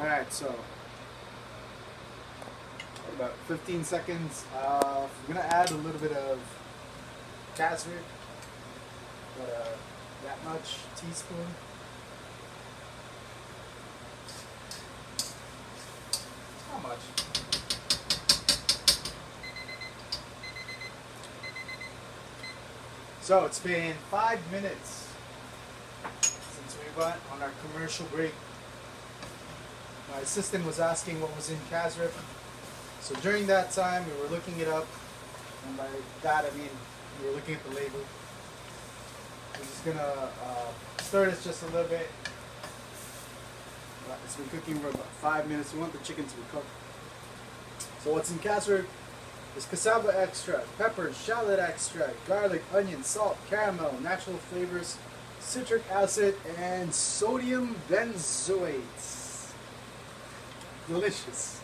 Alright, so about 15 seconds. We're gonna add a little bit of castor, that much teaspoon. How much? So it's been 5 minutes since we went on our commercial break. My assistant was asking what was in Kazrip. So during that time, we were looking it up. And by that, I mean, we were looking at the label. We're just gonna stir this just a little bit. It's been cooking for about 5 minutes. We want the chicken to be cooked. So what's in Kazrip is cassava extract, peppers, shallot extract, garlic, onion, salt, caramel, natural flavors, citric acid, and sodium benzoate. Delicious.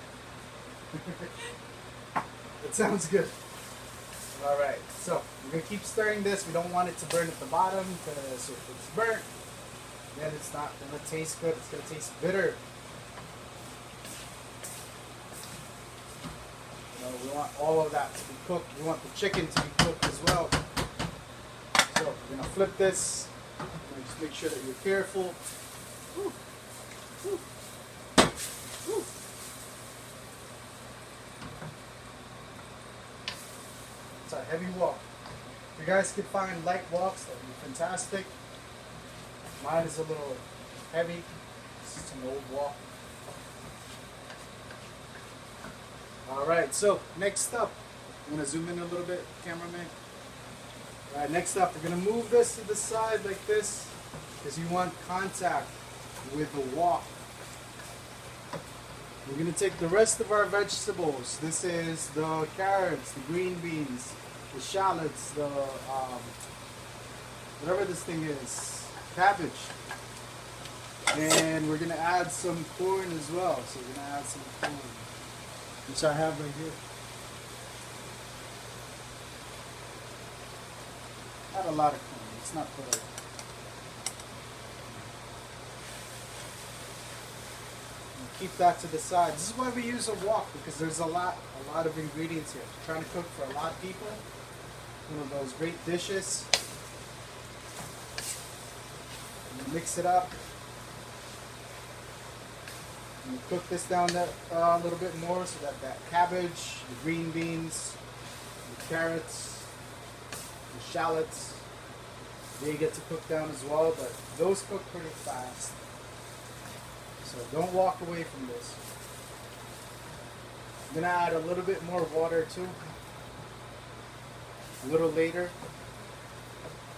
It sounds good. Alright, so we're going to keep stirring this. We don't want it to burn at the bottom because if it's burnt, then it's not going to taste good. It's going to taste bitter. We want all of that to be cooked. We want the chicken to be cooked as well. So we're going to flip this. Just make sure that you're careful. Woo. Woo. Woo. It's a heavy wok. If you guys could find light woks, that would be fantastic. Mine is a little heavy. This is an old wok. Alright, so next up, I'm going to zoom in a little bit, cameraman. Alright, next up, we're going to move this to the side like this because you want contact with the wok. We're going to take the rest of our vegetables. This is the carrots, the green beans, the shallots, the whatever this thing is, cabbage. And we're going to add some corn as well. So we're going to add some corn, which I have right here. Not a lot of corn. It's not good. Keep that to the side. This is why we use a wok, because there's a lot of ingredients here. If you're trying to cook for a lot of people, one of those great dishes. And mix it up. And cook this down a little bit more so that cabbage, the green beans, the carrots, the shallots, they get to cook down as well, but those cook pretty fast. So don't walk away from this. I'm going to add a little bit more water too. A little later.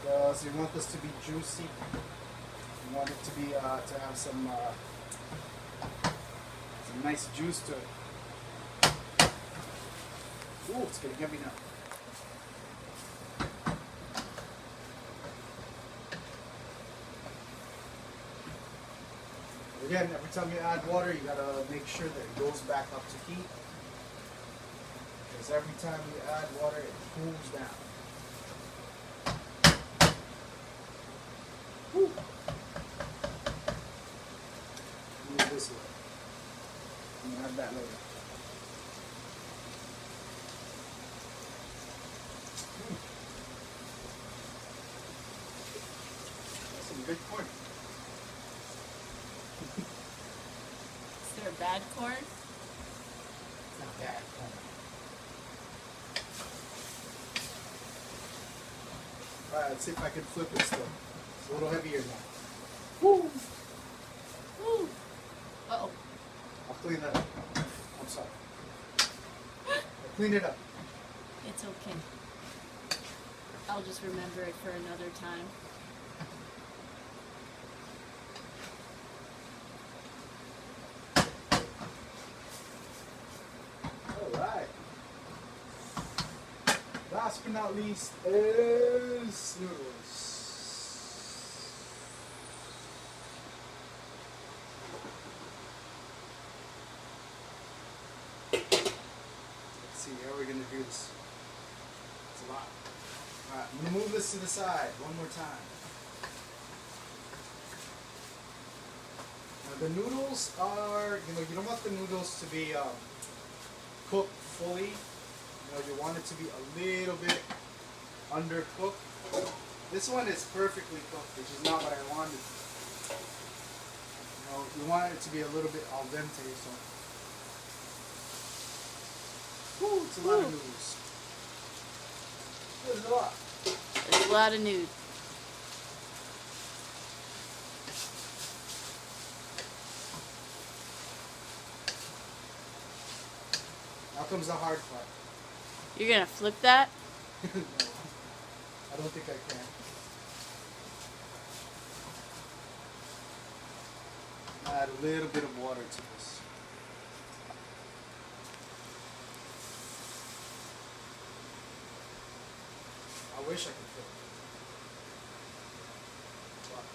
Because you want this to be juicy. You want it to be to have some nice juice to it. Ooh, it's getting heavy now. Again, every time you add water, you gotta make sure that it goes back up to heat. Because every time you add water, it cools down. Woo. Move this way. I'm gonna add that later. That's some good corn. Is there bad corn? It's not bad corn. Alright, let's see if I can flip it still. It's a little heavier now. Woo! Woo! Uh-oh. I'll clean that up. I'm sorry. I'll clean it up. It's okay. I'll just remember it for another time. Alright. Last but not least is noodles. Let's see, how are we going to do this? It's a lot. Alright, I'm going to move this to the side one more time. Now The noodles are, you don't want the noodles to be cooked fully. You want it to be a little bit undercooked. This one is perfectly cooked, which is not what I wanted. You want it to be a little bit al dente, so. Whew, it's a lot of noodles. There's a lot. There's a lot of nude. Now comes the hard part. You're gonna flip that? No, I don't think I can. Add a little bit of water to this. I wish I could flip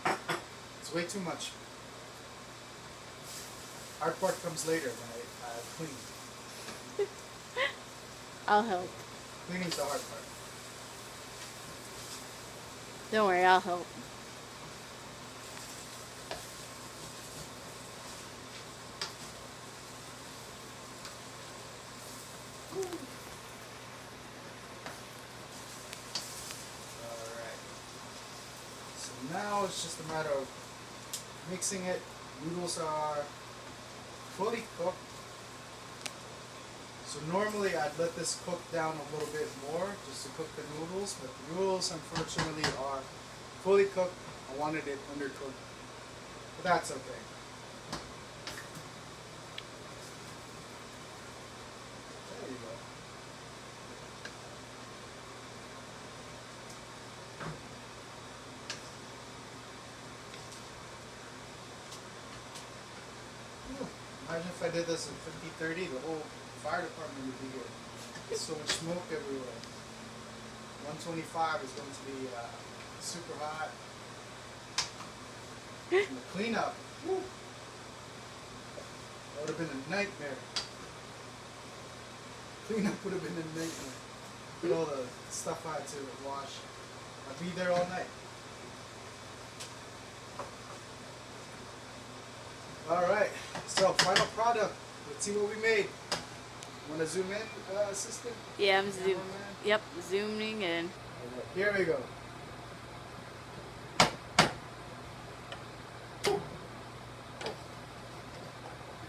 it. But it's way too much. Hard part comes later when I clean. I'll help. Cleaning's the hard part. Don't worry, I'll help. Alright. So now it's just a matter of mixing it. Noodles are fully cooked. So normally I'd let this cook down a little bit more just to cook the noodles, but the noodles unfortunately are fully cooked. I wanted it undercooked, but that's okay. There you go. Imagine if I did this in 50-30, the whole fire department would be here. There's so much smoke everywhere. 125 is going to be super hot. And the cleanup, whew, that would have been a nightmare. Cleanup would have been a nightmare. Look at all the stuff I had to wash. I'd be there all night. Alright, so final product. Let's see what we made. Want to zoom in, assistant? Yeah, I'm zooming. Yep, zooming in. Okay, here we go.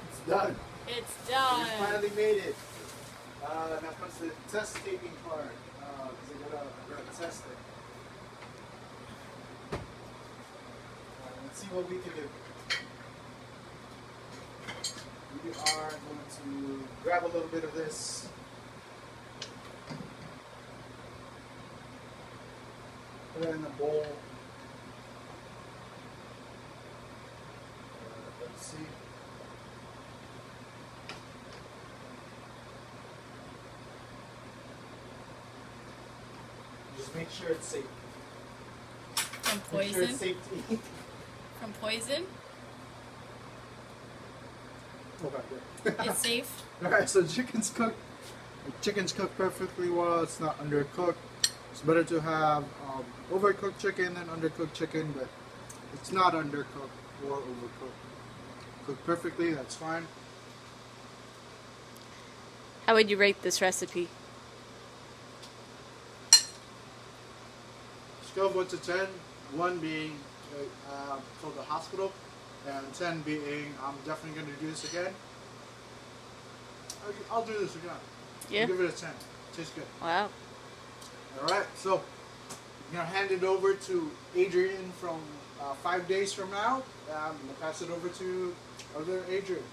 It's done. It's We done. finally made it. Now comes the test taping part. Because I gotta test it. Let's see what we can do. We are going to grab a little bit of this. Put it in the bowl. Let's see. Just make sure it's safe. From Make sure it's poison? safe to eat. From poison? Okay, good. It's safe? Alright, so chicken's cooked. The chicken's cooked perfectly well. It's not undercooked. It's better to have overcooked chicken than undercooked chicken, but it's not undercooked or overcooked. Cooked perfectly, that's fine. How would you rate this recipe? Scale of 1 to 10, 1 being for the hospital, and 10 being I'm definitely going to do this again. I'll do this again. Yeah. I'll give it a 10. Tastes good. Wow. Alright, so I'm going to hand it over to Adrian from 5 days from now. I'm going to pass it over to other Adrian.